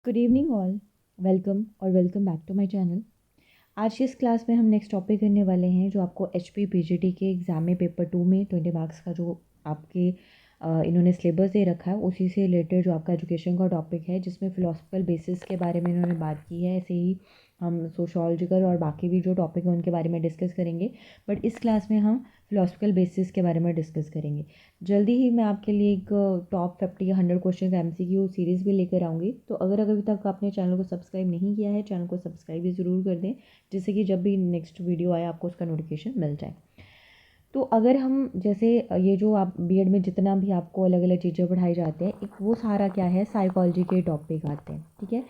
Good evening all. Welcome और welcome back to my channel. आज की इस क्लास में हम नेक्स्ट टॉपिक करने वाले हैं जो आपको एचपी पीजीटी के एग्ज़ाम में पेपर 2 में 20 मार्क्स का जो आपके इन्होंने सिलेबस दे रखा है उसी से रिलेटेड जो आपका एजुकेशन का टॉपिक है, जिसमें फ़िलासफ़िकल बेसिस के बारे में इन्होंने बात की है। ऐसे ही हम सोशियोलॉजिकल और बाकी भी जो टॉपिक है उनके बारे में डिस्कस करेंगे, बट इस क्लास में हम फ़िलासफ़िकल बेसिस के बारे में डिस्कस करेंगे। जल्दी ही मैं आपके लिए एक टॉप 50 या 100 क्वेश्चन एमसीक्यू सीरीज़ भी लेकर आऊँगी। तो अगर अभी तक आपने चैनल को सब्सक्राइब नहीं किया है, चैनल को सब्सक्राइब भी ज़रूर कर दें, जिससे कि जब भी नेक्स्ट वीडियो आए आपको उसका नोटिफिकेशन मिल जाए। तो अगर हम जैसे ये जो आप बीएड में जितना भी आपको अलग अलग चीज़ें पढ़ाई जाते हैं, एक वो सारा क्या है, साइकोलॉजी के टॉपिक आते हैं। ठीक है,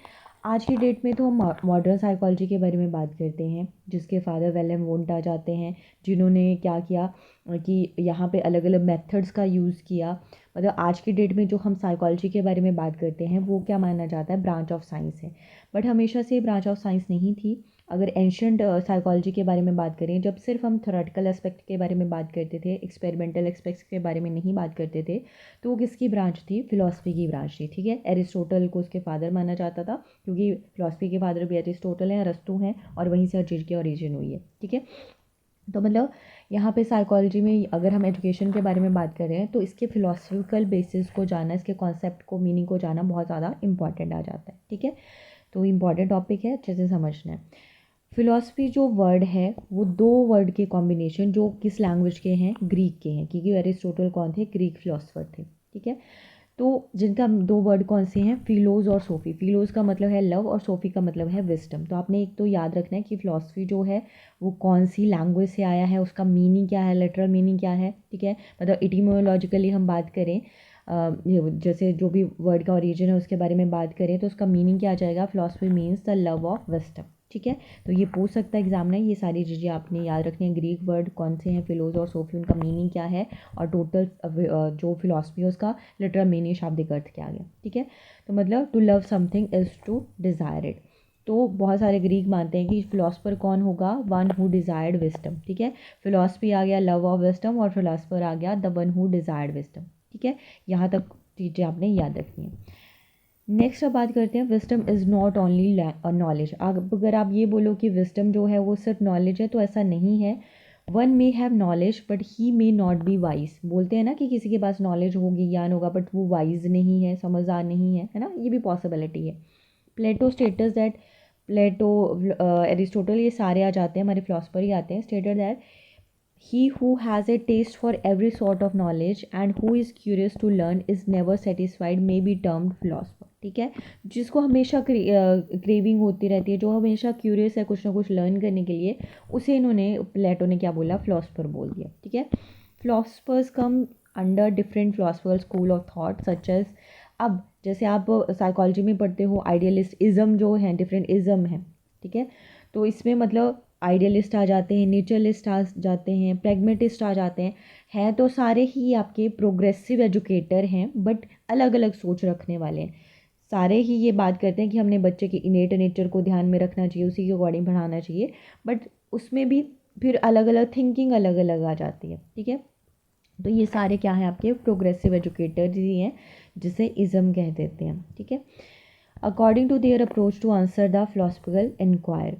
आज की डेट में तो हम मॉडर्न साइकोलॉजी के बारे में बात करते हैं, जिसके फादर विलियम वोंट आ जाते हैं, जिन्होंने क्या किया कि यहाँ पे अलग अलग मेथड्स का यूज़ किया। मतलब आज की डेट में जो हम साइकोलॉजी के बारे में बात करते हैं वो क्या माना जाता है, ब्रांच ऑफ साइंस है, बट हमेशा से ब्रांच ऑफ साइंस नहीं थी। अगर एंशंट साइकोलॉजी के बारे में बात करें, जब सिर्फ हम थ्योरेटिकल एस्पेक्ट के बारे में बात करते थे, एक्सपेरिमेंटल एस्पेक्ट्स के बारे में नहीं बात करते थे, तो वो किसकी ब्रांच थी, फिलॉसफी की ब्रांच थी। ठीक है, एरिस्टोटल को उसके फादर माना जाता था, क्योंकि फिलॉसफी के फादर भी एरिस्टोटल हैं, अरस्तू हैं, और वहीं से हर चीज़ की ओरिजिन हुई है। ठीक है, तो मतलब यहाँ पे साइकोलॉजी में अगर हम एजुकेशन के बारे में बात कर रहे हैं तो इसके फिलोसफिकल बेसिस को जानना, इसके कॉन्सेप्ट को, मीनिंग को जानना बहुत ज़्यादा इंपॉर्टेंट आ जाता है। ठीक है, तो इम्पॉर्टेंट टॉपिक है, अच्छे से समझना है। फिलॉसफी जो वर्ड है वो दो वर्ड के कॉम्बिनेशन, जो किस लैंग्वेज के हैं, ग्रीक के हैं, क्योंकि एरिस्टोटल कौन थे, ग्रीक फिलोसफर थे। ठीक है, तो जिनका दो वर्ड कौन से हैं, फिलोज और सोफ़ी। फिलोज का मतलब है लव और सोफ़ी का मतलब है विस्डम। तो आपने एक तो याद रखना है कि फ़िलासफ़ी जो है वो कौन सी लैंग्वेज से आया है, उसका मीनिंग क्या है, लिटरल मीनिंग क्या है। ठीक है, मतलब इटीमोलॉजिकली हम बात करें, जैसे जो भी वर्ड का ओरिजिन है उसके बारे में बात करें, तो उसका मीनिंग क्या आ जाएगा, philosophy means the love of wisdom. ठीक है, तो ये पूछ सकता है एग्जाम में, ये सारी चीज़ें आपने याद रखनी है। ग्रीक वर्ड कौन से हैं, फिलोज और सोफ़ी, उनका मीनिंग क्या है, और टोटल जो फिलासफी है उसका लिटरल मीनिंग, शाब्दिक अर्थ क्या आ गया। ठीक है, तो मतलब to love something is to desire it. तो बहुत सारे ग्रीक मानते हैं कि फिलोसफर कौन होगा, वन हु डिज़ायर्ड विस्डम। ठीक है, फिलोसफी आ गया लव ऑफ विस्डम, और फिलोसफर आ गया the one who desired wisdom. ठीक है, यहाँ तक चीज़ें आपने याद रखनी है। नेक्स्ट अब बात करते हैं, wisdom is not only knowledge. अगर आप ये बोलो कि विस्डम जो है वो सिर्फ नॉलेज है, तो ऐसा नहीं है। One may have knowledge but he may not be wise. बोलते हैं ना कि किसी के पास नॉलेज होगी, ज्ञान होगा, बट वो वाइज नहीं है, समझदार नहीं है, है ना, ये भी पॉसिबिलिटी है। प्लेटो स्टेटस दैट, प्लेटो, एरिस्टोटल, ये सारे आ जाते हैं, हमारे फिलोसफर ही आते हैं। Stated that he who has a taste for every sort of knowledge and who is curious to learn is never satisfied may be termed philosopher। ठीक है, जिसको हमेशा क्रेविंग होती रहती है, जो हमेशा क्यूरियस है कुछ ना कुछ लर्न करने के लिए, उसे इन्होंने, प्लेटो ने क्या बोला, फिलोसफर बोल दिया। ठीक है, philosophers come under different philosophical school of thought such as, अब जैसे आप साइकोलॉजी में पढ़ते हो, आइडियलिस्ट इज़म जो है, डिफरेंट इज़म है। ठीक है, तो इसमें मतलब आइडियलिस्ट आ जाते हैं, नेचरलिस्ट आ जाते हैं, प्रैग्मेटिस्ट आ जाते हैं तो सारे ही आपके प्रोग्रेसिव एजुकेटर हैं, बट अलग अलग सोच रखने वाले हैं। सारे ही ये बात करते हैं कि हमने बच्चे के इनेट नेचर को ध्यान में रखना चाहिए, उसी के अकॉर्डिंग पढ़ाना चाहिए, बट उसमें भी फिर अलग अलग थिंकिंग अलग अलग आ जाती है। ठीक है, तो ये सारे क्या हैं, आपके प्रोग्रेसिव एजुकेटर ही हैं, जिसे इज़म कह देते हैं। ठीक है, according to their approach to answer the philosophical inquire,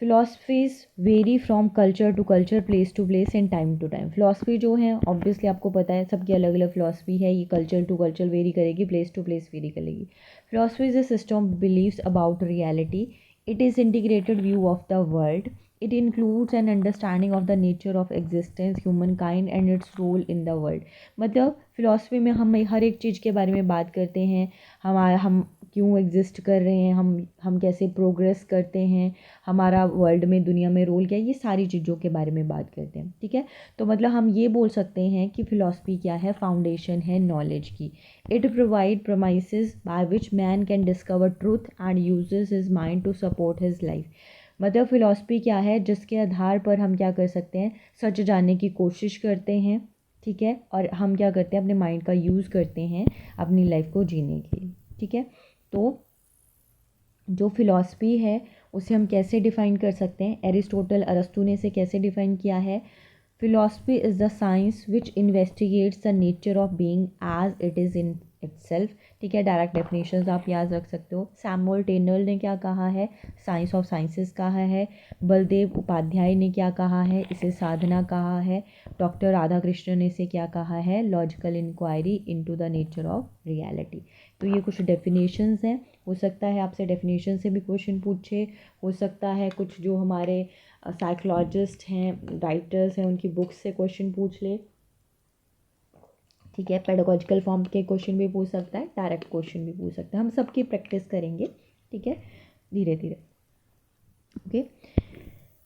philosophies vary from culture to culture, place to place and time to time. Philosophy जो है ऑब्वियसली आपको पता है सबकी अलग अलग फिलोसफी है, ये कल्चर टू कल्चर वेरी करेगी, प्लेस टू प्लेस वेरी करेगी। Philosophy is a system beliefs about reality, it is integrated view of the world, it includes an understanding of the nature of existence, human kind and its role in the world. मतलब philosophy में हम हर एक चीज़ के बारे में बात करते हैं, हम क्यों एग्जिस्ट कर रहे हैं, हम कैसे प्रोग्रेस करते हैं, हमारा वर्ल्ड में, दुनिया में रोल क्या है, ये सारी चीज़ों के बारे में बात करते हैं। ठीक है, तो मतलब हम ये बोल सकते हैं कि फ़िलासफ़ी क्या है, फाउंडेशन है नॉलेज की। It provide premises by which man can discover truth and uses his mind to support his life. मतलब फ़िलासफ़ी क्या है, जिसके आधार पर हम क्या कर सकते हैं, सच जानने की कोशिश करते हैं। ठीक है, और हम क्या करते हैं, अपने माइंड का यूज़ करते हैं अपनी लाइफ को जीने के लिए। ठीक है, तो जो फिलॉसफी है उसे हम कैसे डिफ़ाइन कर सकते हैं, एरिस्टोटल, अरस्तू ने इसे कैसे डिफ़ाइन किया है, philosophy is the science which investigates the nature of being as it is in itself। ठीक है, डायरेक्ट डेफिनेशंस आप याद रख सकते हो। सैमुअल टेनल ने क्या कहा है, साइंस ऑफ साइंसेस कहा है। बलदेव उपाध्याय ने क्या कहा है, इसे साधना कहा है। डॉक्टर राधाकृष्णन ने इसे क्या कहा है, logical inquiry into the nature of reality. तो ये कुछ डेफिनेशंस हैं। हो सकता है आपसे डेफिनेशन से भी क्वेश्चन पूछे, हो सकता है कुछ जो हमारे साइकोलॉजिस्ट हैं, राइटर्स हैं, उनकी बुक्स से क्वेश्चन पूछ ले। ठीक है, पेडागोजिकल फॉर्म के क्वेश्चन भी पूछ सकता है, डायरेक्ट क्वेश्चन भी पूछ सकता है। हम सबकी प्रैक्टिस करेंगे, ठीक है, धीरे धीरे। ओके,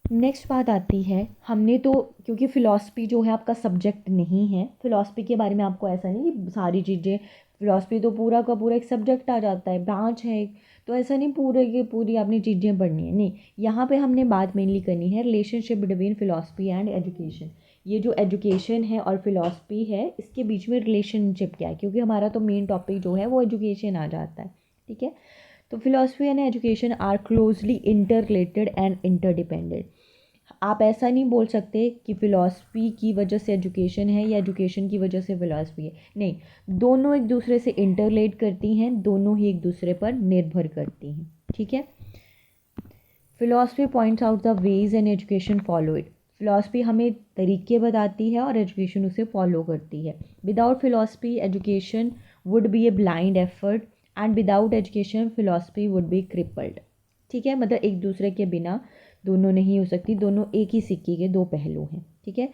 नेक्स्ट बात आती है, हमने तो क्योंकि फ़िलॉसफी जो है आपका सब्जेक्ट नहीं है, फ़िलॉसफी के बारे में आपको ऐसा नहीं कि सारी चीज़ें, फ़िलॉसफी तो पूरा का पूरा एक सब्जेक्ट आ जाता है, ब्रांच है एक, तो ऐसा नहीं पूरे की पूरी आपने चीज़ें पढ़नी है, नहीं। यहाँ पे हमने बात मेनली करनी है relationship between philosophy and education. ये जो एजुकेशन है और फ़िलॉसफी है, इसके बीच में रिलेशनशिप क्या है, क्योंकि हमारा तो मेन टॉपिक जो है वो एजुकेशन आ जाता है। ठीक है, तो philosophy and education are closely inter related and interdependent. आप ऐसा नहीं बोल सकते कि फ़िलॉसफी की वजह से एजुकेशन है या एजुकेशन की वजह से फ़िलॉसफी है, नहीं, दोनों एक दूसरे से इंटरलेट करती हैं, दोनों ही एक दूसरे पर निर्भर करती हैं। ठीक है, philosophy points out the ways and education follow it. Philosophy हमें तरीके बताती है और एजुकेशन उसे फॉलो करती है। Without philosophy education would be a blind effort and without education philosophy would be crippled. ठीक है, मतलब एक दूसरे के बिना दोनों नहीं हो सकती, दोनों एक ही सिक्के के दो पहलू हैं। ठीक है,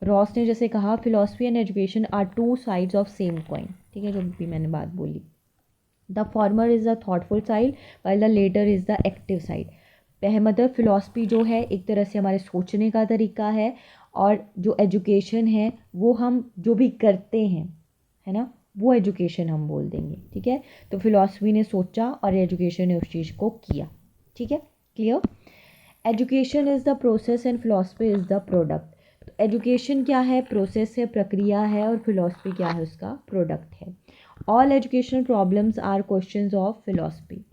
रॉस ने जैसे कहा, philosophy and education are two sides of same coin. ठीक है, जो भी मैंने बात बोली, the former is the thoughtful side while the latter is the active side. मतलब फिलॉसफी जो है एक तरह से हमारे सोचने का तरीका है, और जो एजुकेशन है वो हम जो भी करते हैं, है ना, वो एजुकेशन हम बोल देंगे। ठीक है, तो फिलॉसफी ने सोचा और एजुकेशन ने उस चीज़ को किया। ठीक है, clear. Education is the process and philosophy is the product. तो एजुकेशन क्या है, प्रोसेस है, प्रक्रिया है, और फिलॉसफी क्या है, उसका प्रोडक्ट है। All educational problems are questions of philosophy.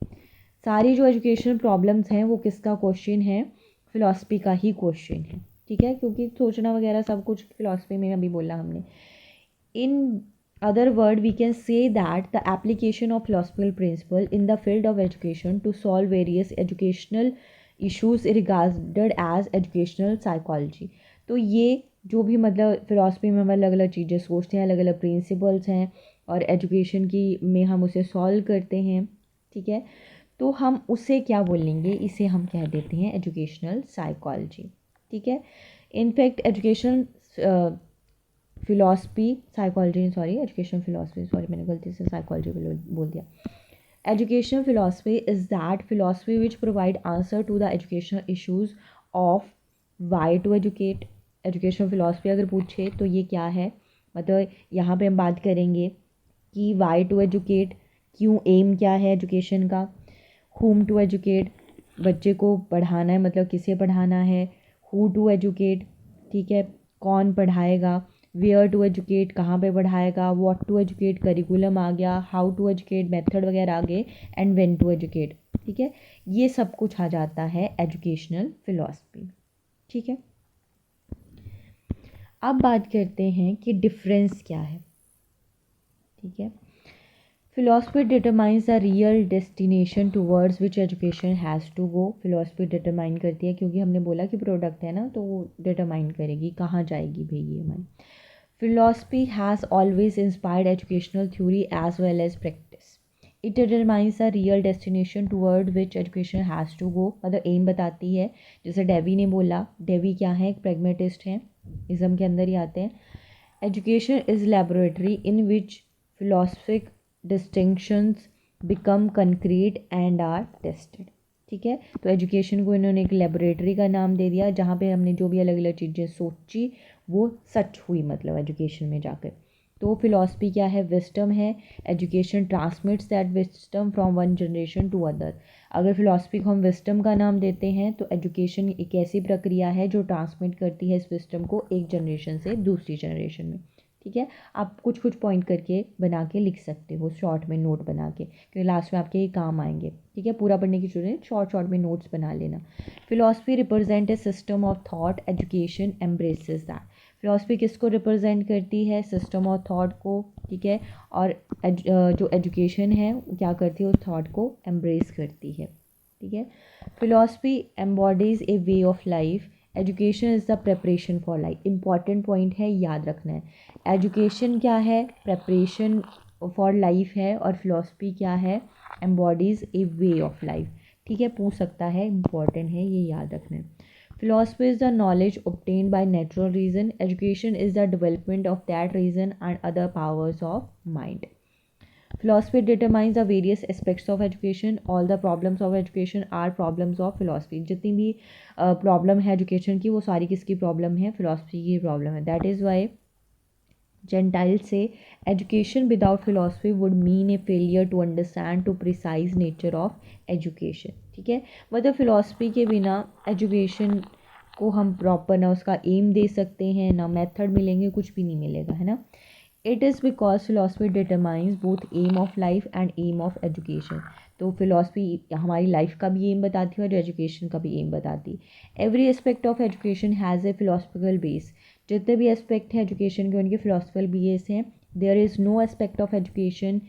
सारी जो एजुकेशनल प्रॉब्लम्स हैं वो किसका क्वेश्चन है, फिलॉसफी का ही क्वेश्चन है। ठीक है, क्योंकि सोचना वगैरह सब कुछ फिलॉसफी में अभी बोला हमने। इन other word we can say that the application of philosophical principle in the field of education to solve various educational issues regarded as educational psychology। तो ये जो भी मतलब फिलॉसफी में हम अलग अलग चीज़ें सोचते हैं, अलग अलग प्रिंसिपल्स हैं, और एजुकेशन की में हम उसे सॉल्व करते हैं। ठीक है, तो हम उसे क्या बोलेंगे, इसे हम कह देते हैं एजुकेशनल साइकोलॉजी। ठीक है, in fact education philosophy psychology, sorry education philosophy, sorry मैंने गलती से साइकोलॉजी बोल दिया। Education philosophy is that philosophy which provide answer to the educational issues of why to educate. Education philosophy अगर पूछे तो ये क्या है, मतलब यहाँ पे हम बात करेंगे कि वाई टू एजुकेट, क्यों, एम क्या है एजुकेशन का, हुम टू एजुकेट, बच्चे को पढ़ाना है मतलब किसे पढ़ाना है, हु टू एजुकेट, ठीक है, कौन पढ़ाएगा, वेयर टू एजुकेट, कहाँ पे पढ़ाएगा, व्हाट टू एजुकेट, करिकुलम आ गया, हाउ टू एजुकेट, मेथड वगैरह आ गए, एंड व्हेन टू एजुकेट। ठीक है, ये सब कुछ आ जाता है एजुकेशनल फिलॉसफी। ठीक है, अब बात करते हैं कि डिफरेंस क्या है। ठीक है, philosophy determines the real destination towards which education has to go. Philosophy determine करती है, क्योंकि हमने बोला कि प्रोडक्ट है ना, तो वो डिटरमाइन करेगी कहाँ जाएगी भाई ये हमारी। Philosophy has always inspired educational theory as well as practice. It determines the real destination toward which education has to go, मतलब एम बताती है। जैसे डेवी ने बोला, डेवी क्या है, एक प्रेगमेटिस्ट हैं, इज़म के अंदर ही आते हैं। Education is laboratory in which philosophic distinctions become concrete and are tested। ठीक है, तो एजुकेशन को इन्होंने एक लेबोरेटरी का नाम दे दिया, जहाँ पे हमने जो भी अलग अलग चीज़ें सोची वो सच हुई, मतलब एजुकेशन में जाकर। तो फिलॉसफी क्या है, विस्टम है। Education transmits that wisdom from one generation to other. अगर फिलॉसफी को हम विस्टम का नाम देते हैं, तो एजुकेशन एक ऐसी प्रक्रिया है जो ट्रांसमिट करती है इस विस्टम को एक जनरेशन से दूसरी जनरेशन में। ठीक है, आप कुछ कुछ पॉइंट करके बना के लिख सकते हो, शॉर्ट में नोट बना के, क्योंकि लास्ट में आपके ये काम आएंगे। ठीक है, पूरा पढ़ने की जरूरत है, शॉर्ट शॉर्ट में नोट्स बना लेना। Philosophy represent a system of thought, education embraces that. Philosophy किसको रिप्रेजेंट करती है? सिस्टम ऑफ थॉट को, ठीक है। और जो एजुकेशन है क्या करती है? उस थॉट को एम्ब्रेस करती है, ठीक है। Philosophy embodies A way of life, education is the preparation for life. Important point है, याद रखना है। एजुकेशन क्या है? प्रेपरेशन फॉर लाइफ है। और फिलॉसफी क्या है? Embodies A way of life, ठीक है। पूछ सकता है, इंपॉर्टेंट है, ये याद रखना है। Philosophy is the knowledge obtained by natural reason. Education is the development of that reason and other powers of mind. Philosophy determines the various aspects of education. All the problems of education are problems of philosophy. जितनी भी problem है education की, वो सारी किसकी problem है? Philosophy की problem है। दैट इज़ वाई जेंटाइल से education without philosophy would mean a failure to understand to precise nature of education, ठीक है। मतलब फिलॉसफी के बिना एजुकेशन को हम प्रॉपर ना उसका एम दे सकते हैं, ना मेथड मिलेंगे, कुछ भी नहीं मिलेगा, है ना। It is because philosophy determines both aim of life and aim of education. तो फिलॉसफी हमारी लाइफ का भी एम बताती है और एजुकेशन का भी एम बताती है। Every aspect of education has a philosophical base. जितने भी एस्पेक्ट हैं एजुकेशन के, उनके फिलोसफिकल बेस हैं। There is no aspect of education,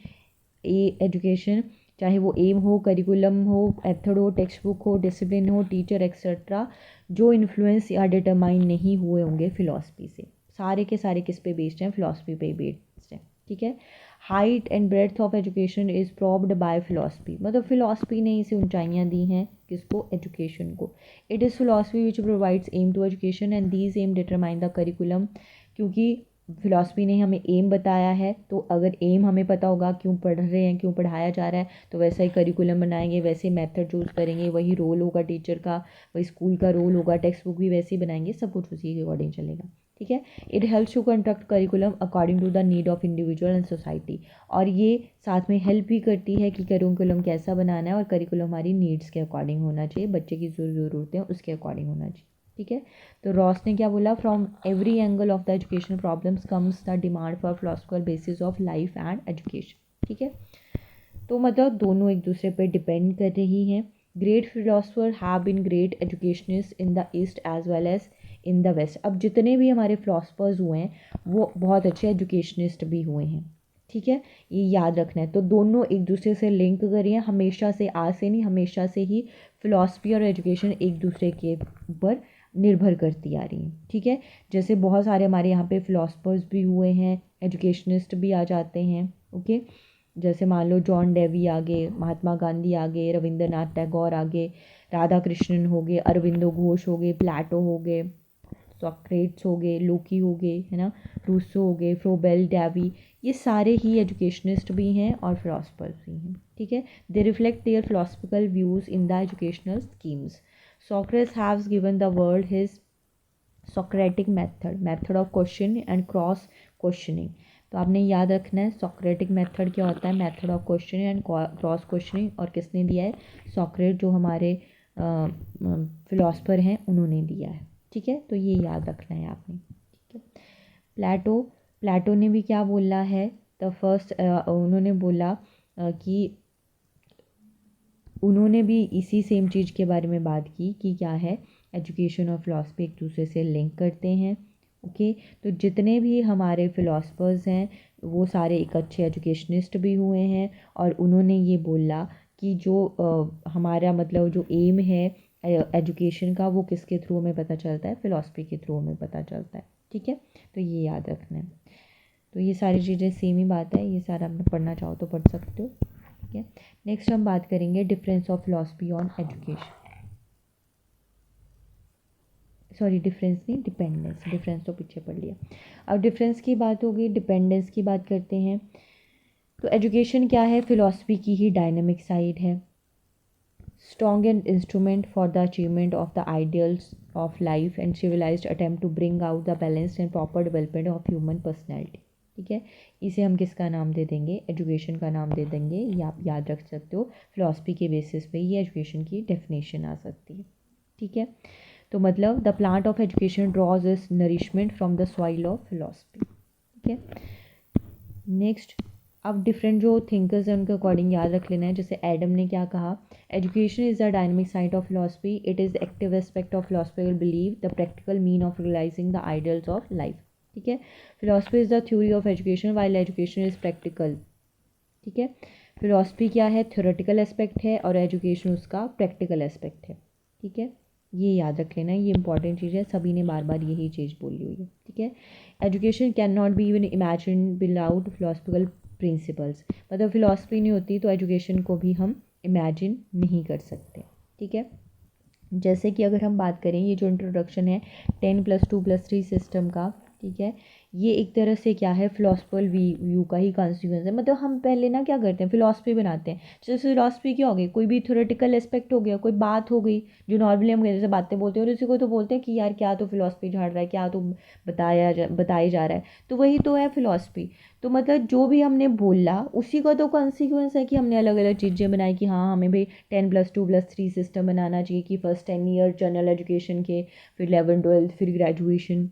चाहे वो एम हो, करिकुलम हो, मेथड हो, टेक्स्ट बुक हो, डिसिप्लिन हो, टीचर एक्सेट्रा, जो इन्फ्लुएंस या डिटरमाइन नहीं हुए होंगे फिलॉसफी से। सारे के सारे किस पे बेस्ड हैं? फिलॉसफी पे बेस्ड हैं, ठीक है। Height and breadth of education is proved by philosophy. मतलब फिलॉसफी ने इसे ऊंचाइयाँ दी हैं, किसको? एजुकेशन को। It is philosophy which provides aim to education and these aim determine the curriculum. क्योंकि फिलॉसफी ने हमें एम बताया है, तो अगर एम हमें पता होगा क्यों पढ़ रहे हैं, क्यों पढ़ाया जा रहा है, तो वैसा ही करिकुलम बनाएंगे, वैसे मेथड चूज़ करेंगे, वही रोल होगा टीचर का, वही स्कूल का रोल होगा, टेक्स्ट बुक भी वैसे ही बनाएंगे, सब कुछ उसी के अकॉर्डिंग चलेगा, ठीक है। It helps to conduct curriculum according to the need of individual and society. और ये साथ में हेल्प भी करती है कि करिकुलम कैसा बनाना है, और करिकुलम हमारी नीड्स के अकॉर्डिंग होना चाहिए, बच्चे की जो ज़रूरतें हैं उसके अकॉर्डिंग होना चाहिए, ठीक है। तो रॉस ने क्या बोला? From every angle of the education problems comes the demand for philosophical basis of life and education, ठीक है। तो मतलब दोनों एक दूसरे पर डिपेंड कर रही हैं। Great philosopher have been great educationist in the east as well as in the west. अब जितने भी हमारे फिलोसफर्स हुए हैं वो बहुत अच्छे एजुकेशनिस्ट भी हुए हैं, ठीक है। ये याद रखना है। तो दोनों एक दूसरे से लिंक करिए, हमेशा से, आज से नहीं, हमेशा से ही फिलॉसफी और एजुकेशन एक दूसरे के ऊपर निर्भर करती आ रही हैं, ठीक है। जैसे बहुत सारे हमारे यहाँ पे फिलोसफर्स भी हुए हैं, एजुकेशनिस्ट भी आ जाते हैं, ओके। जैसे मान लो जॉन डेवी आ गए, महात्मा गांधी आ गए, रविंद्रनाथ टैगोर आ गए, राधा कृष्णन हो गए, अरविंदो घोष हो गए, प्लेटो हो गए, सॉक्रेट्स हो गए, लोकी हो गए, है ना, रूसो हो गए, फ्रोबेल, डेवी, ये सारे ही एजुकेशनिस्ट भी हैं और फिलोसफर्स भी हैं, ठीक है। They reflect their philosophical views in the educational schemes. Socrates has given the world his Socratic method of question and cross questioning। तो आपने याद रखना है Socratic मेथड क्या होता है, method of questioning and cross questioning, और किसने दिया है? सॉक्रेट, जो हमारे फिलोसफर हैं उन्होंने दिया है, ठीक है। तो ये याद रखना है आपने, ठीक है। प्लेटो ने भी क्या बोला है? द फर्स्ट, उन्होंने बोला कि उन्होंने भी इसी सेम चीज़ के बारे में बात की कि क्या है, एजुकेशन और फिलॉसफी एक दूसरे से लिंक करते हैं, ओके। तो जितने भी हमारे फिलोसफर्स हैं वो सारे एक अच्छे एजुकेशनिस्ट भी हुए हैं, और उन्होंने ये बोला कि जो हमारा मतलब जो एम है एजुकेशन का, वो किसके थ्रू हमें पता चलता है? फिलॉसफी के थ्रू हमें पता चलता है, ठीक है। तो ये याद रखना है। तो ये सारी चीज़ें सेम ही बात है, ये सारा आप पढ़ना चाहो तो पढ़ सकते हो, ठीक है। नेक्स्ट हम बात करेंगे difference of philosophy on education, sorry difference नहीं, डिपेंडेंस। डिफरेंस तो पीछे पढ़ लिया। अब डिफरेंस की बात होगी, डिपेंडेंस की बात करते हैं। तो एजुकेशन क्या है? फिलॉसफी की ही डायनेमिक साइड है, strong and instrument for the achievement of the ideals of life and civilised attempt to bring out the balanced and proper development of human personality, ठीक है। इसे हम किसका नाम दे देंगे? एजुकेशन का नाम दे देंगे। ये आप याद रख सकते हो, फिलॉसफी के बेसिस पे ये एजुकेशन की डेफिनेशन आ सकती है, ठीक है। तो मतलब the plant of education draws is nourishment from the soil of philosophy, ठीक है। नेक्स्ट अब डिफरेंट जो थिंकर्स हैं उनके अकॉर्डिंग याद रख लेना है। जैसे एडम ने क्या कहा, education is the dynamic side of philosophy, it is active aspect of philosophical believe, the practical mean of realising the ideals of life. ठीक है, philosophy is the theory of education while education is practical. ठीक है, philosophy क्या है, theoretical aspect है और education उसका practical aspect है। ठीक है, ये याद रख लेना, ये इंपॉर्टेंट चीज़ है, सभी ने बार बार यही चीज़ बोली हुई है। ठीक है, education can not be even imagine without philosophical principles, मतलब फिलॉसफी नहीं होती तो एजुकेशन को भी हम इमेजिन नहीं कर सकते। ठीक है, जैसे कि अगर हम बात करें, ये जो इंट्रोडक्शन है 10+2+3 सिस्टम का, ठीक है, ये एक तरह से क्या है, फिलोसफिकल व्यू का ही कॉन्सिक्वेंस है। मतलब हम पहले ना क्या करते हैं, फिलॉसफी बनाते हैं। जैसे फिलॉसफी क्या हो गई, कोई भी थ्योरेटिकल एस्पेक्ट हो गया, कोई बात हो गई जो नॉर्मली हम जैसे बातें बोलते हैं, और उसी को तो बोलते हैं कि यार क्या तो फिलॉसफी झाड़ रहा है, क्या तो बताया जा रहा है, तो वही तो है फिलॉसफी। तो मतलब जो भी हमने बोला उसी का तो कॉन्सिक्वेंस है कि हमने अलग अलग चीज़ें बनाई कि हाँ हमें भाई 10+2+3 सिस्टम बनाना चाहिए, कि फर्स्ट 10 ईयर जनरल एजुकेशन के, फिर 11th 12th, फिर ग्रेजुएशन।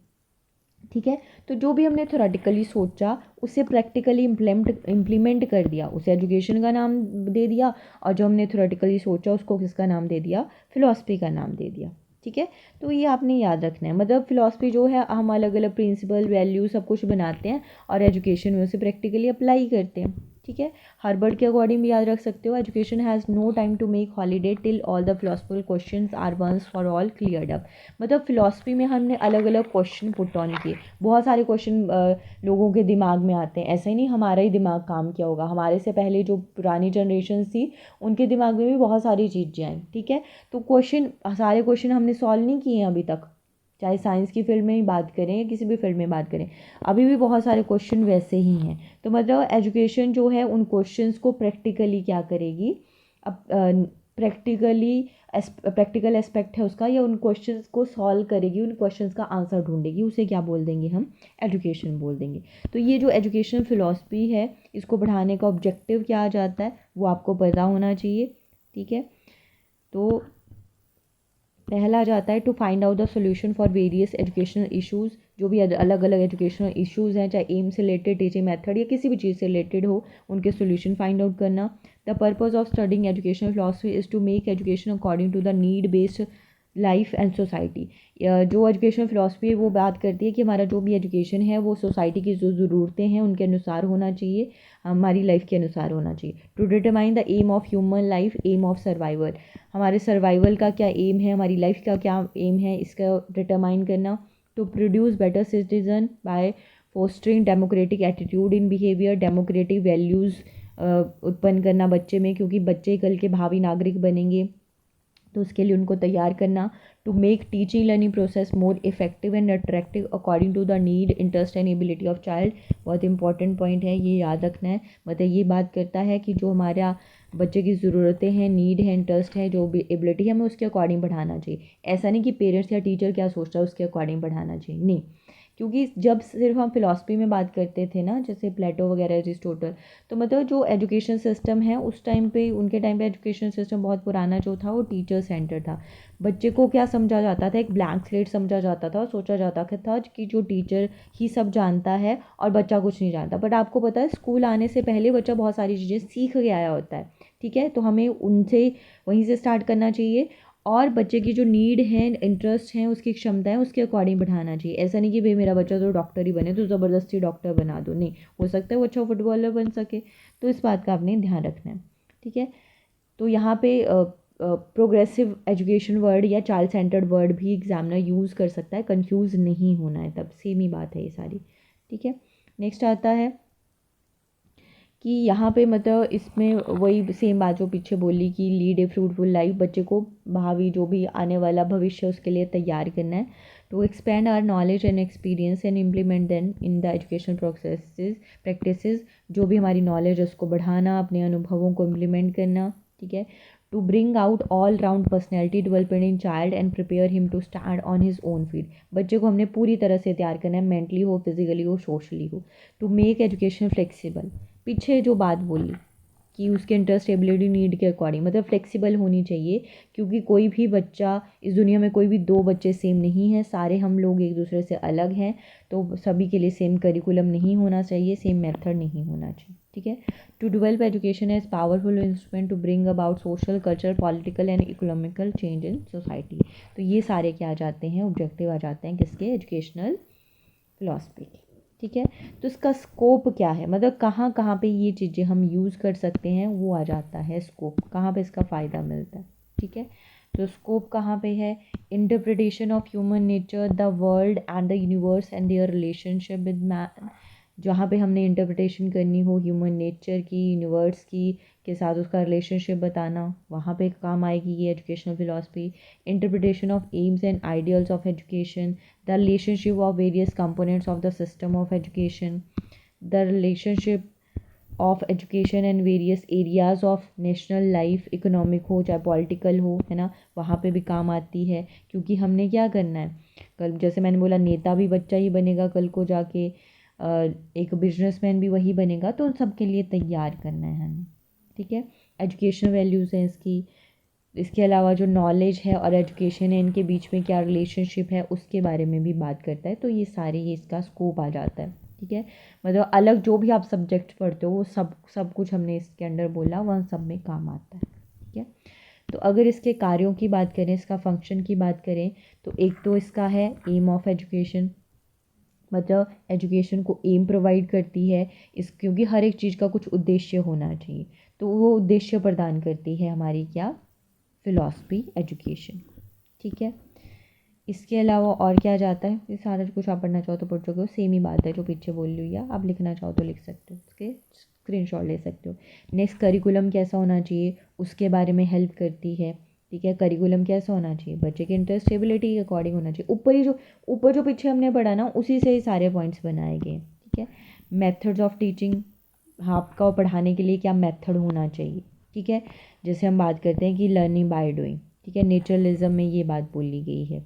ठीक है, तो जो भी हमने थ्योरेटिकली सोचा उसे प्रैक्टिकली इम्प्लीमेंट कर दिया, उसे एजुकेशन का नाम दे दिया, और जो हमने थ्योरेटिकली सोचा उसको किसका नाम दे दिया, फिलॉसफी का नाम दे दिया। ठीक है, तो ये आपने याद रखना है। मतलब फिलॉसफी जो है, हम अलग अलग प्रिंसिपल वैल्यू सब कुछ बनाते हैं और एजुकेशन में उसे प्रैक्टिकली अप्लाई करते हैं। ठीक है, हार्वर्ड के अकॉर्डिंग भी याद रख सकते हो, education has no time to make holiday till all the philosophical questions are once for all cleared up. मतलब फिलॉसफी में हमने अलग अलग क्वेश्चन पुट ऑन किए, बहुत सारे क्वेश्चन लोगों के दिमाग में आते हैं, ऐसा ही नहीं हमारा ही दिमाग काम किया होगा, हमारे से पहले जो पुरानी जनरेशन थी उनके दिमाग में भी बहुत सारी चीज़ें आई। ठीक है, तो सारे क्वेश्चन हमने सॉल्व नहीं किए हैं अभी तक, चाहे साइंस की फील्ड में ही बात करें या किसी भी फील्ड में बात करें, अभी भी बहुत सारे क्वेश्चन वैसे ही हैं। तो मतलब एजुकेशन जो है उन क्वेश्चंस को प्रैक्टिकली क्या करेगी, अब प्रैक्टिकल एस्पेक्ट है उसका, या उन क्वेश्चंस को सॉल्व करेगी, उन क्वेश्चंस का आंसर ढूंढेगी, उसे क्या बोल देंगे हम, एजुकेशन बोल देंगे। तो ये जो एजुकेशन फ़िलॉसफी है, इसको बढ़ाने का ऑब्जेक्टिव क्या आ जाता है वो आपको पता होना चाहिए। ठीक है, तो पहला जाता है to find out the solution for various educational issues, जो भी अलग अलग एजुकेशनल इश्यूज़ हैं, चाहे एम से रिलेटेड, टीचिंग मेथड या किसी भी चीज़ से रिलेटेड हो, उनके सोल्यूशन फाइंड आउट करना। The purpose of studying educational philosophy is to make education according to the need based life and society. जो एजुकेशनल फ़िलॉसफी है वो बात करती है कि हमारा जो भी एजुकेशन है वो सोसाइटी की जो ज़रूरतें हैं उनके अनुसार होना चाहिए, हमारी लाइफ के अनुसार होना चाहिए। To determine the aim of human life, aim of survival, हमारे सर्वाइवल का क्या एम है, हमारी लाइफ का क्या एम है, इसका डिटरमाइन करना। To produce better citizen by fostering democratic attitude in behaviour, democratic values उत्पन्न करना बच्चे में, क्योंकि बच्चे कल के भावी नागरिक बनेंगे, तो उसके लिए उनको तैयार करना। To make teaching learning process more effective and attractive according to the need, interest and ability of child, बहुत इंपॉर्टेंट पॉइंट है, ये याद रखना है। मतलब ये बात करता है कि जो हमारा बच्चे की ज़रूरतें हैं, नीड है, इंटरेस्ट है, जो भी एबिलिटी है, हमें उसके अकॉर्डिंग बढ़ाना चाहिए। ऐसा नहीं कि पेरेंट्स या टीचर क्या सोच रहा है उसके अकॉर्डिंग बढ़ाना चाहिए, नहीं। क्योंकि जब सिर्फ हम फिलॉसफी में बात करते थे ना, जैसे प्लेटो वगैरह, अरिस्टोटल, तो मतलब जो एजुकेशन सिस्टम है उस टाइम पे, उनके टाइम पे एजुकेशन सिस्टम बहुत पुराना जो था वो टीचर सेंटर था। बच्चे को क्या समझा जाता था, एक ब्लैंक स्लेट समझा जाता था और सोचा जाता था कि जो टीचर ही सब जानता है और बच्चा कुछ नहीं जानता। बट आपको पता है स्कूल आने से पहले बच्चा बहुत सारी चीज़ें सीख के आया होता है। ठीक है, तो हमें उनसे वहीं से स्टार्ट करना चाहिए और बच्चे की जो नीड है, इंटरेस्ट है, उसकी क्षमता है, उसके अकॉर्डिंग बढ़ाना चाहिए। ऐसा नहीं कि भाई मेरा बच्चा तो डॉक्टर ही बने तो ज़बरदस्ती डॉक्टर बना दो, नहीं, हो सकता है वो अच्छा फुटबॉलर बन सके, तो इस बात का आपने ध्यान रखना है। ठीक है, तो यहाँ पे प्रोग्रेसिव एजुकेशन वर्ड या चाइल्ड सेंटर्ड वर्ड भी एग्जामिनर यूज़ कर सकता है, कंफ्यूज नहीं होना है, तब सेम ही बात है ये सारी। ठीक है, नेक्स्ट आता है कि यहाँ पे मतलब इसमें वही सेम बात जो पीछे बोली कि लीड ए फ्रूटफुल लाइफ, बच्चे को भावी जो भी आने वाला भविष्य उसके लिए तैयार करना है। To expand our knowledge and experience and implement then in the education processes practices, जो भी हमारी नॉलेज है उसको बढ़ाना, अपने अनुभवों को इम्प्लीमेंट करना। ठीक है, to bring out all round personality development in child and prepare him to stand on his own feet, बच्चे को हमने पूरी तरह से तैयार करना है, मेंटली हो, फिजिकली हो, सोशली हो। टू मेक एजुकेशन फ्लेक्सिबल, पीछे जो बात बोली कि उसके इंटरेस्ट एबिलिटी नीड के अकॉर्डिंग, मतलब फ्लेक्सिबल होनी चाहिए, क्योंकि कोई भी बच्चा इस दुनिया में, कोई भी दो बच्चे सेम नहीं हैं, सारे हम लोग एक दूसरे से अलग हैं, तो सभी के लिए सेम करिकुलम नहीं होना चाहिए, सेम मेथड नहीं होना चाहिए, ठीक है। To develop education as powerful instrument to bring about social, cultural, political and economical change in society. तो ये सारे क्या आ जाते हैं, ऑब्जेक्टिव आ जाते हैं किसके, एजुकेशनल फिलॉसफी के, ठीक है। तो इसका स्कोप क्या है, मतलब कहाँ कहाँ पे ये चीज़ें हम यूज़ कर सकते हैं, वो आ जाता है स्कोप, कहाँ पे इसका फ़ायदा मिलता है, ठीक है। तो स्कोप कहाँ पे है, interpretation of human nature, the world and the universe and their relationship with man. जहाँ पे हमने इंटरप्रिटेशन करनी हो ह्यूमन नेचर की, यूनिवर्स की के साथ उसका रिलेशनशिप बताना, वहाँ पे काम आएगी ये educational philosophy. Interpretation of AIIMS and ideals of education, the relationship of various components of the system of education, the relationship of education and various areas of national life, economic हो चाहे political हो, है ना, वहाँ पे भी काम आती है। क्योंकि हमने क्या करना है, कल जैसे मैंने बोला नेता भी बच्चा ही बनेगा कल को जाके, एक बिजनेसमैन भी वही बनेगा, तो उन सब के लिए तैयार करना है हमें, ठीक है। एजुकेशनल वैल्यूज़ हैं इसकी, इसके अलावा जो नॉलेज है और एजुकेशन है, इनके बीच में क्या रिलेशनशिप है, उसके बारे में भी बात करता है। तो ये सारे, ये इसका स्कोप आ जाता है, ठीक है। मतलब अलग जो भी आप सब्जेक्ट पढ़ते हो वो सब कुछ हमने इसके अंडर बोला, वह सब में काम आता है, ठीक है। तो अगर इसके कार्यों की बात करें, इसका फंक्शन की बात करें, तो एक तो इसका है एम ऑफ एजुकेशन, मतलब एजुकेशन को एम प्रोवाइड करती है इस, क्योंकि हर एक चीज़ का कुछ उद्देश्य होना चाहिए, तो वो उद्देश्य प्रदान करती है हमारी क्या, फिलॉसफी एजुकेशन, ठीक है। इसके अलावा और क्या जाता है, ये सारा कुछ आप पढ़ना चाहो तो पढ़ सकते हो, सेम ही बात है जो पीछे बोल रही हूँ, या आप लिखना चाहो तो लिख सकते हो, उसके स्क्रीनशॉट ले सकते हो। नेक्स्ट, करिकुलम कैसा होना चाहिए, उसके बारे में हेल्प करती है, ठीक है। करिकुलम कैसा होना चाहिए, बच्चे के इंटरेस्ट एबिलिटी के अकॉर्डिंग होना चाहिए, ऊपर जो पीछे हमने पढ़ा ना, उसी से ही सारे पॉइंट्स बनाए गए, ठीक है। मेथड्स ऑफ टीचिंग, आपका पढ़ाने के लिए क्या मेथड होना चाहिए, ठीक है। जैसे हम बात करते हैं कि लर्निंग बाय डूइंग, ठीक है, नेचरलिज्म में ये बात बोली गई है।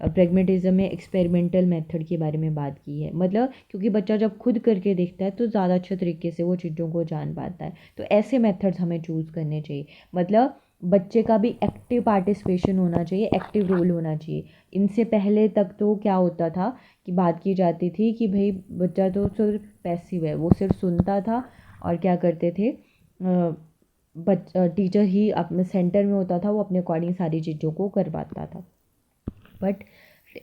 प्रेगमेटिज्म में एक्सपेरिमेंटल मेथड के बारे में बात की है, मतलब क्योंकि बच्चा जब खुद करके देखता है तो ज़्यादा अच्छे तरीके से वो चीज़ों को जान पाता है, तो ऐसे मेथड्स हमें चूज़ करने चाहिए। मतलब बच्चे का भी एक्टिव पार्टिसिपेशन होना चाहिए, एक्टिव रोल होना चाहिए। इनसे पहले तक तो क्या होता था कि बात की जाती थी कि भाई बच्चा तो सिर्फ पैसिव है, वो सिर्फ सुनता था, और क्या करते थे, टीचर ही अपने सेंटर में होता था, वो अपने अकॉर्डिंग सारी चीज़ों को करवाता था। बट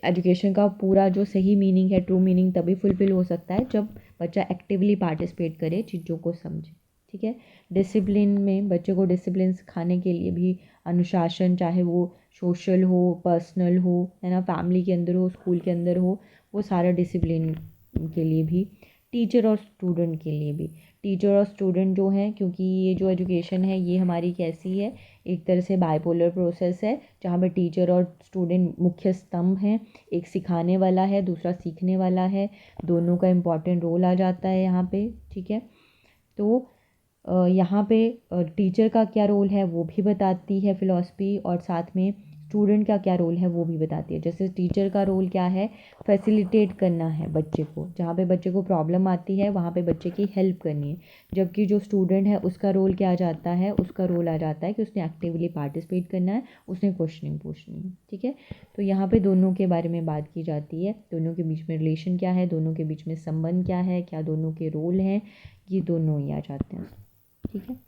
एजुकेशन का पूरा जो सही मीनिंग है, ट्रू मीनिंग तभी फुलफिल हो सकता है जब बच्चा एक्टिवली पार्टिसिपेट करे, चीज़ों को समझे, ठीक है। डिसिप्लिन में बच्चे को डिसिप्लिन सिखाने के लिए भी अनुशासन, चाहे वो सोशल हो, पर्सनल हो, है ना, फैमिली के अंदर हो, स्कूल के अंदर हो, वो सारा डिसिप्लिन के लिए भी, टीचर और स्टूडेंट के लिए भी। टीचर और स्टूडेंट जो हैं, क्योंकि ये जो एजुकेशन है ये हमारी कैसी है, एक तरह से बाइपोलर प्रोसेस है, जहाँ पे टीचर और स्टूडेंट मुख्य स्तंभ हैं, एक सिखाने वाला है, दूसरा सीखने वाला है, दोनों का इम्पॉर्टेंट रोल आ जाता है यहाँ पे, ठीक है। तो यहाँ पे टीचर का क्या रोल है वो भी बताती है फिलॉसफी, और साथ में स्टूडेंट का क्या रोल है वो भी बताती है। जैसे टीचर का रोल क्या है, फैसिलिटेट करना है बच्चे को, जहाँ पे बच्चे को प्रॉब्लम आती है वहाँ पे बच्चे की हेल्प करनी है। जबकि जो स्टूडेंट है उसका रोल क्या आ जाता है, उसका रोल आ जाता है कि उसने एक्टिवली पार्टिसिपेट करना है, उसने क्वेश्चनिंग पूछनी है, ठीक है। तो यहाँ पे दोनों के बारे में बात की जाती है, दोनों के बीच में रिलेशन क्या है, दोनों के बीच में संबंध क्या है, क्या दोनों के रोल हैं, ये दोनों ही आ जाते हैं, ठीक है।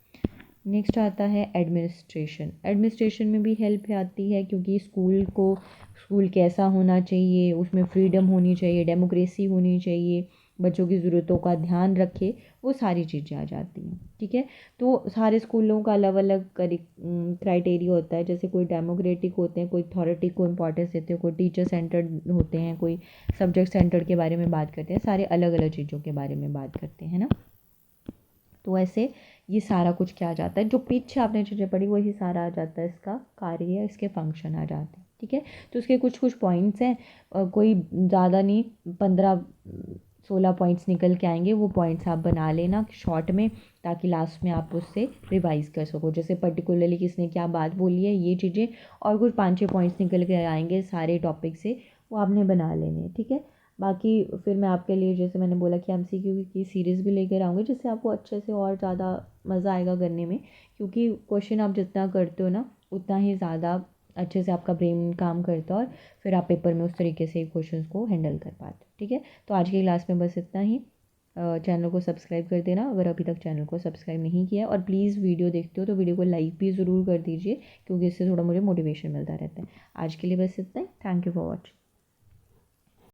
नेक्स्ट आता है एडमिनिस्ट्रेशन। एडमिनिस्ट्रेशन में भी हेल्प आती है, क्योंकि स्कूल कैसा होना चाहिए, उसमें फ्रीडम होनी चाहिए, डेमोक्रेसी होनी चाहिए, बच्चों की ज़रूरतों का ध्यान रखे, वो सारी चीज़ें आ जाती हैं, ठीक है। तो सारे स्कूलों का अलग अलग क्राइटेरिया होता है, जैसे कोई डेमोक्रेटिक होते हैं, कोई अथॉरिटी को इम्पोर्टेंस देते हैं, कोई टीचर सेंटर्ड होते हैं, कोई सब्जेक्ट सेंटर्ड के बारे में बात करते हैं, सारे अलग अलग चीज़ों के बारे में बात करते हैं ना। तो ऐसे ये सारा कुछ क्या आ जाता है, जो पीछे आपने चीज़ें पढ़ी वही सारा आ जाता है, इसका कार्य, इसके फंक्शन आ जाते हैं, ठीक है। तो इसके कुछ कुछ पॉइंट्स हैं, कोई ज़्यादा नहीं, 15-16 पॉइंट्स निकल के आएंगे, वो पॉइंट्स आप बना लेना शॉर्ट में, ताकि लास्ट में आप उससे रिवाइज़ कर सको, जैसे पर्टिकुलरली किसने क्या बात बोली है, ये चीज़ें, और कुछ 5-6 पॉइंट्स निकल के आएंगे सारे टॉपिक से, वो आपने बना लेने हैं, ठीक है। बाकी फिर मैं आपके लिए जैसे मैंने बोला कि एमसीक्यू की सीरीज़ भी लेकर आऊँगी, जिससे आपको अच्छे से और ज़्यादा मज़ा आएगा करने में, क्योंकि क्वेश्चन आप जितना करते हो ना उतना ही ज़्यादा अच्छे से आपका ब्रेन काम करता है और फिर आप पेपर में उस तरीके से क्वेश्चंस को हैंडल कर पाते हो। ठीक है, तो आज की क्लास में बस इतना ही। चैनल को सब्सक्राइब कर देना अगर अभी तक चैनल को सब्सक्राइब नहीं किया है, और प्लीज़ वीडियो देखते हो तो वीडियो को लाइक भी ज़रूर कर दीजिए, क्योंकि इससे थोड़ा मुझे मोटिवेशन मिलता रहता है। आज के लिए बस इतना ही। Thank you for watching.